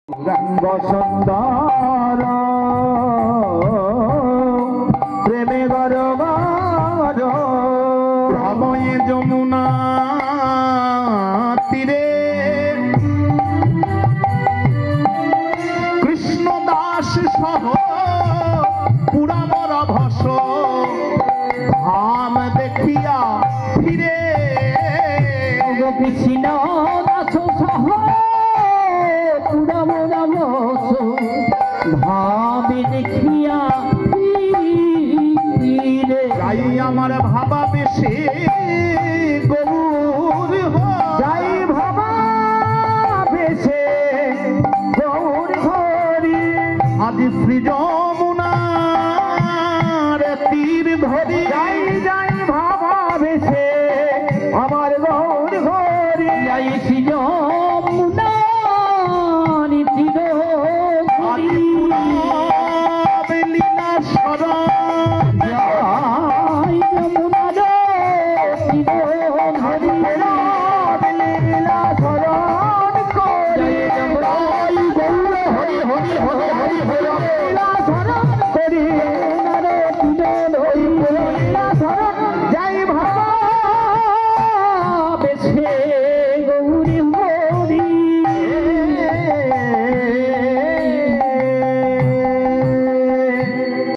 রঙ্গ সুন্দর প্রেমে গরবার ভবয়ে যমুনা তীরে কৃষ্ণ দাস সহ পুরামর ভস ধাম দেখিয়া ফিরে কৃষ্ণ দাস সহ পুরামর ভস ভাবে দেখিয়া ফিরে যাই আমার ভাবা বেশি গৌর যাই ভাবা বেশে গৌর হরি আদি শ্রী যমুনার তীর ধরি যাই যাই ভাবা বেশে আমার গৌর হরি যাই শ্রী যমুনার তীর আদি লীলা শরণ যাই যমুনার তীর ধরি লীলা শরণ করি জয় যমুনা হরি হরি হরি হরি হরি লীলা শরণ করি